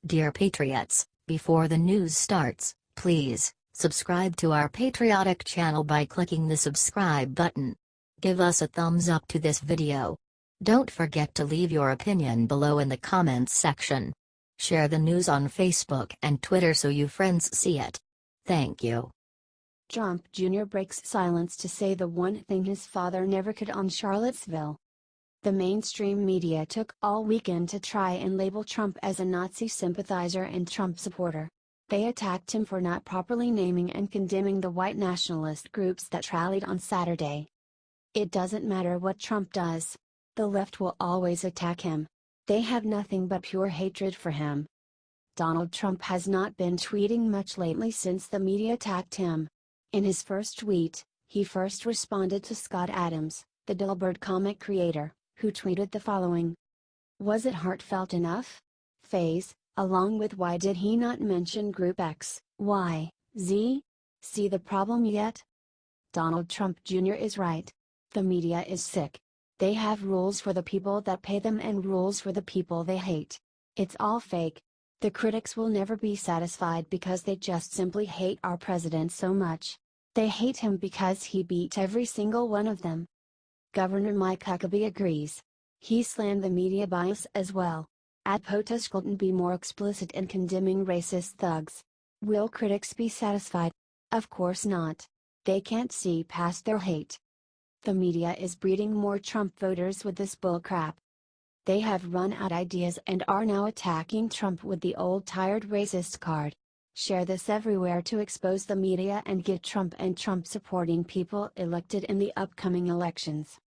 Dear Patriots, before the news starts, please subscribe to our patriotic channel by clicking the subscribe button. Give us a thumbs up to this video. Don't forget to leave your opinion below in the comments section. Share the news on Facebook and Twitter so you friends see it. Thank you. Trump Jr. breaks silence to say the one thing his father never could on Charlottesville. The mainstream media took all weekend to try and label Trump as a Nazi sympathizer and Trump supporter. They attacked him for not properly naming and condemning the white nationalist groups that rallied on Saturday. It doesn't matter what Trump does. The left will always attack him. They have nothing but pure hatred for him. Donald Trump has not been tweeting much lately since the media attacked him. In his first tweet, he first responded to Scott Adams, the Dilbert comic creator, who tweeted the following. Was it heartfelt enough? Phase, along with why did he not mention Group X, Y, Z? See the problem yet? Donald Trump Jr. is right. The media is sick. They have rules for the people that pay them and rules for the people they hate. It's all fake. The critics will never be satisfied because they just simply hate our president so much. They hate him because he beat every single one of them. Governor Mike Huckabee agrees. He slammed the media bias as well. POTUS couldn't be more explicit in condemning racist thugs. Will critics be satisfied? Of course not. They can't see past their hate. The media is breeding more Trump voters with this bullcrap. They have run out ideas and are now attacking Trump with the old tired racist card. Share this everywhere to expose the media and get Trump and Trump supporting people elected in the upcoming elections.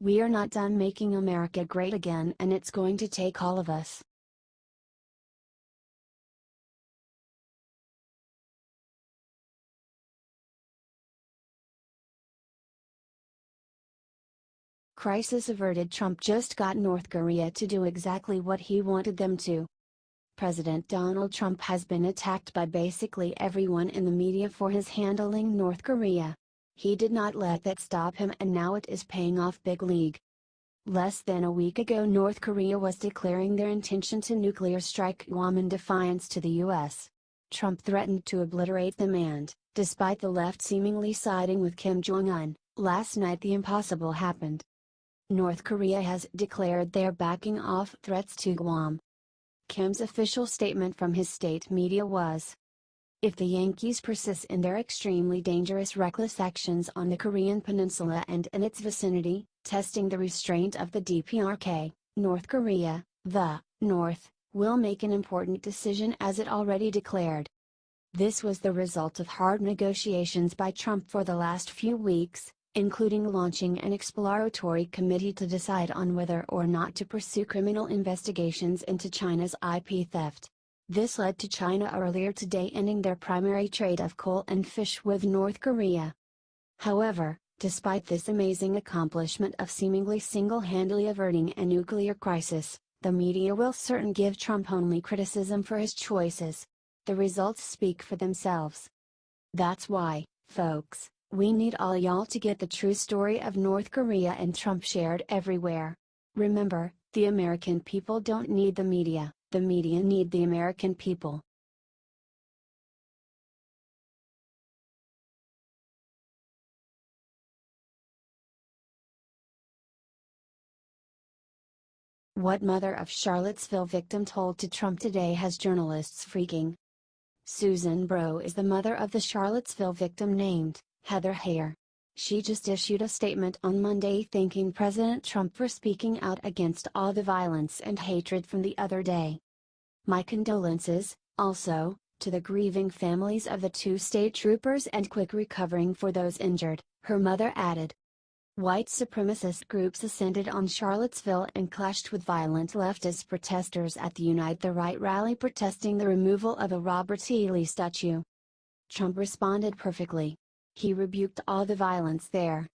We are not done making America great again, and it's going to take all of us. Crisis averted. Trump just got North Korea to do exactly what he wanted them to. President Donald Trump has been attacked by basically everyone in the media for his handling North Korea. He did not let that stop him, and now it is paying off big league. Less than a week ago, North Korea was declaring their intention to nuclear strike Guam in defiance to the U.S. Trump threatened to obliterate them, and, despite the left seemingly siding with Kim Jong-un, last night the impossible happened. North Korea has declared they are backing off threats to Guam. Kim's official statement from his state media was, if the Yankees persist in their extremely dangerous reckless actions on the Korean peninsula and in its vicinity, testing the restraint of the DPRK, North Korea, the North, will make an important decision, as it already declared. This was the result of hard negotiations by Trump for the last few weeks, including launching an exploratory committee to decide on whether or not to pursue criminal investigations into China's IP theft. This led to China earlier today ending their primary trade of coal and fish with North Korea. However, despite this amazing accomplishment of seemingly single-handedly averting a nuclear crisis, the media will certainly give Trump only criticism for his choices. The results speak for themselves. That's why, folks, we need all y'all to get the true story of North Korea and Trump shared everywhere. Remember, the American people don't need the media need the American people. What mother of Charlottesville victim told to Trump today has journalists freaking. Susan Bro is the mother of the Charlottesville victim named Heather Heyer. She just issued a statement on Monday thanking President Trump for speaking out against all the violence and hatred from the other day. My condolences, also, to the grieving families of the two state troopers and quick recovering for those injured, her mother added. White supremacist groups ascended on Charlottesville and clashed with violent leftist protesters at the Unite the Right rally protesting the removal of a Robert E. Lee statue. Trump responded perfectly. He rebuked all the violence there.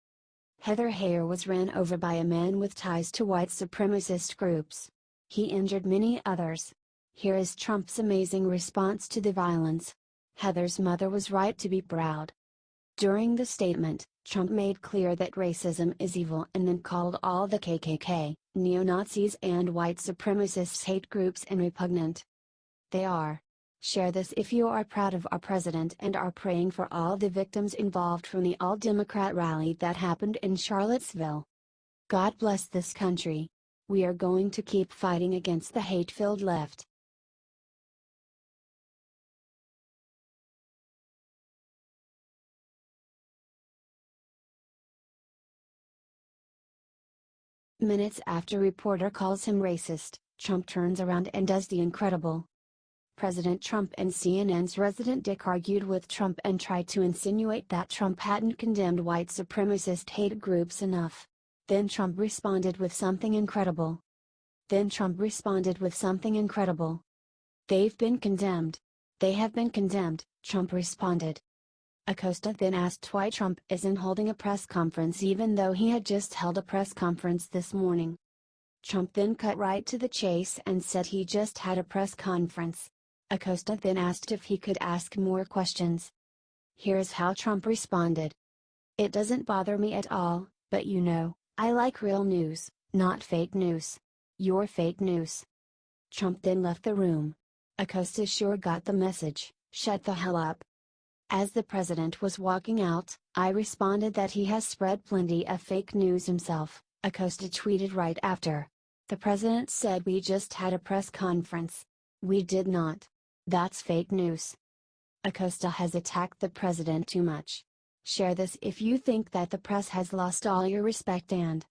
Heather Heyer was ran over by a man with ties to white supremacist groups. He injured many others. Here is Trump's amazing response to the violence. Heather's mother was right to be proud. During the statement, Trump made clear that racism is evil and then called all the KKK, neo-Nazis and white supremacists hate groups and repugnant. They are. Share this if you are proud of our president and are praying for all the victims involved from the all-Democrat rally that happened in Charlottesville. God bless this country. We are going to keep fighting against the hate-filled left. Minutes after reporter calls him racist, Trump turns around and does the incredible. President Trump and CNN's resident Dick argued with Trump and tried to insinuate that Trump hadn't condemned white supremacist hate groups enough. Then Trump responded with something incredible. They've been condemned. They have been condemned, Trump responded. Acosta then asked why Trump isn't holding a press conference even though he had just held a press conference this morning. Trump then cut right to the chase and said he just had a press conference. Acosta then asked if he could ask more questions. Here's how Trump responded. It doesn't bother me at all, but you know, I like real news, not fake news. You're fake news. Trump then left the room. Acosta sure got the message, shut the hell up. As the president was walking out, I responded that he has spread plenty of fake news himself, Acosta tweeted right after. The president said we just had a press conference. We did not. That's fake news. Acosta has attacked the president too much. Share this if you think that the press has lost all your respect and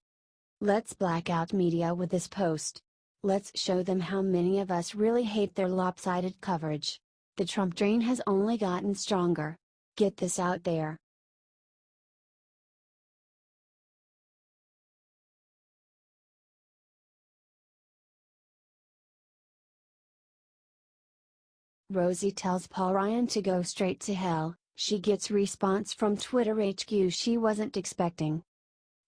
let's black out media with this post. Let's show them how many of us really hate their lopsided coverage. The Trump drain has only gotten stronger. Get this out there. Rosie tells Paul Ryan to go straight to hell. She gets response from Twitter HQ she wasn't expecting.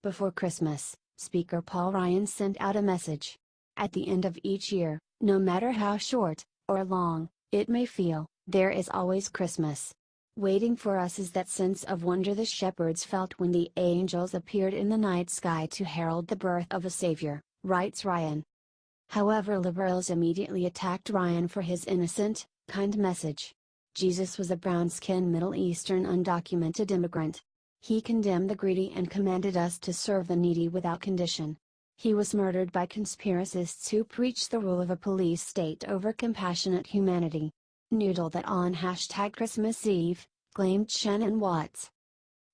Before Christmas, Speaker Paul Ryan sent out a message. At the end of each year, no matter how short or long it may feel, there is always Christmas. Waiting for us is that sense of wonder the shepherds felt when the angels appeared in the night sky to herald the birth of a savior, writes Ryan. However, liberals immediately attacked Ryan for his innocent, kind message. Jesus was a brown-skinned Middle Eastern undocumented immigrant. He condemned the greedy and commanded us to serve the needy without condition. He was murdered by conspiracists who preach the rule of a police state over compassionate humanity. Noodle that on #Christmas Eve, claimed Shannon Watts.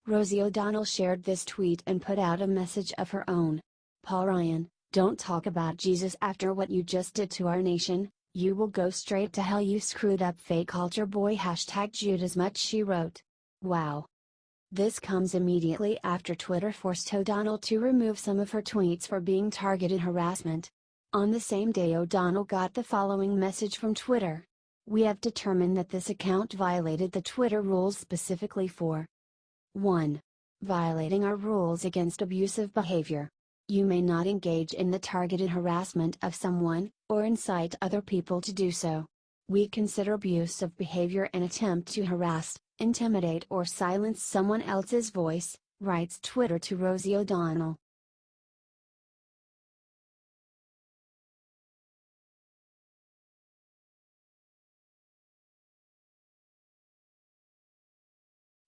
Rosie O'Donnell shared this tweet and put out a message of her own. Paul Ryan, don't talk about Jesus after what you just did to our nation, you will go straight to hell you screwed up fake altar boy #Judas much she wrote. Wow. This comes immediately after Twitter forced O'Donnell to remove some of her tweets for being targeted harassment. On the same day O'Donnell got the following message from Twitter. We have determined that this account violated the Twitter rules specifically for 1. Violating our rules against abusive behavior. You may not engage in the targeted harassment of someone, or incite other people to do so. We consider abusive behavior an attempt to harass, intimidate or silence someone else's voice, writes Twitter to Rosie O'Donnell.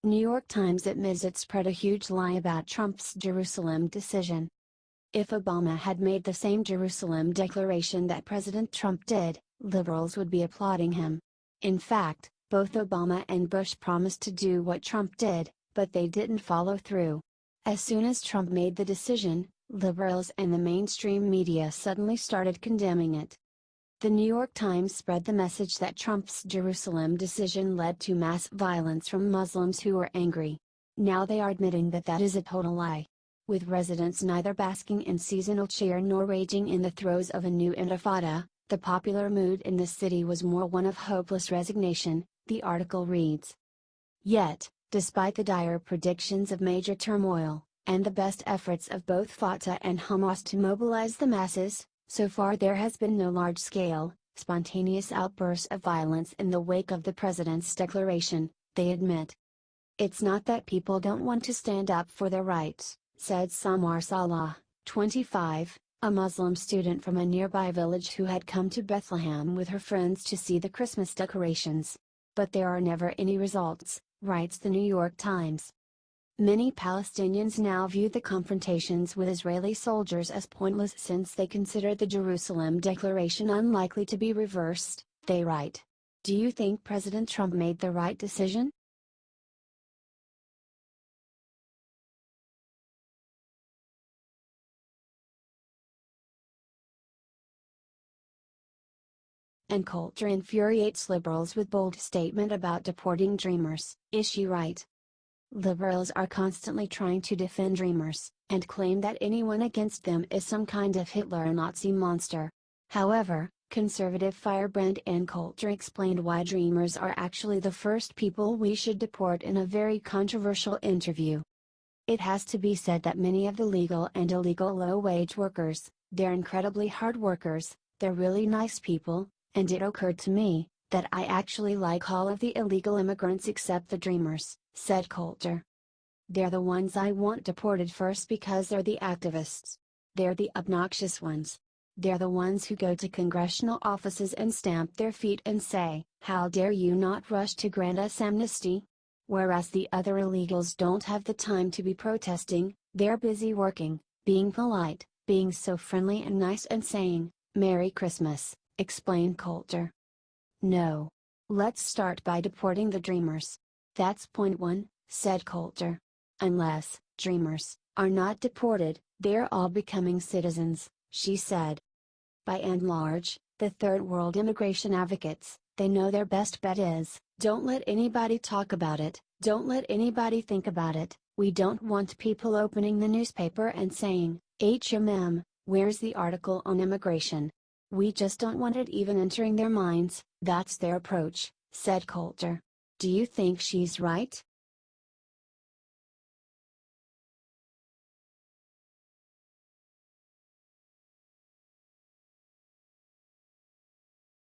New York Times admits it spread a huge lie about Trump's Jerusalem decision. If Obama had made the same Jerusalem declaration that President Trump did, liberals would be applauding him. In fact, both Obama and Bush promised to do what Trump did, but they didn't follow through. As soon as Trump made the decision, liberals and the mainstream media suddenly started condemning it. The New York Times spread the message that Trump's Jerusalem decision led to mass violence from Muslims who were angry. Now they are admitting that that is a total lie. With residents neither basking in seasonal cheer nor raging in the throes of a new intifada, the popular mood in the city was more one of hopeless resignation, the article reads. Yet, despite the dire predictions of major turmoil, and the best efforts of both Fatah and Hamas to mobilize the masses, so far there has been no large-scale, spontaneous outburst of violence in the wake of the president's declaration, they admit. It's not that people don't want to stand up for their rights, said Samar Salah, 25, a Muslim student from a nearby village who had come to Bethlehem with her friends to see the Christmas decorations. But there are never any results, writes the New York Times. Many Palestinians now view the confrontations with Israeli soldiers as pointless since they consider the Jerusalem Declaration unlikely to be reversed, they write. Do you think President Trump made the right decision? And culture infuriates liberals with bold statement about deporting dreamers, is she right? Liberals are constantly trying to defend dreamers, and claim that anyone against them is some kind of Hitler or Nazi monster. However, conservative firebrand Ann Coulter explained why dreamers are actually the first people we should deport in a very controversial interview. It has to be said that many of the legal and illegal low-wage workers, they're incredibly hard workers, they're really nice people, and it occurred to me, that I actually like all of the illegal immigrants except the dreamers, said Coulter. They're the ones I want deported first because they're the activists. They're the obnoxious ones. They're the ones who go to congressional offices and stamp their feet and say, "How dare you not rush to grant us amnesty?" Whereas the other illegals don't have the time to be protesting, they're busy working, being polite, being so friendly and nice and saying, "Merry Christmas," explained Coulter. No. Let's start by deporting the dreamers. That's point one, said Coulter. Unless, dreamers, are not deported, they're all becoming citizens, she said. By and large, the third world immigration advocates, they know their best bet is, don't let anybody talk about it, don't let anybody think about it, we don't want people opening the newspaper and saying, where's the article on immigration? We just don't want it even entering their minds. That's their approach, said Coulter. Do you think she's right?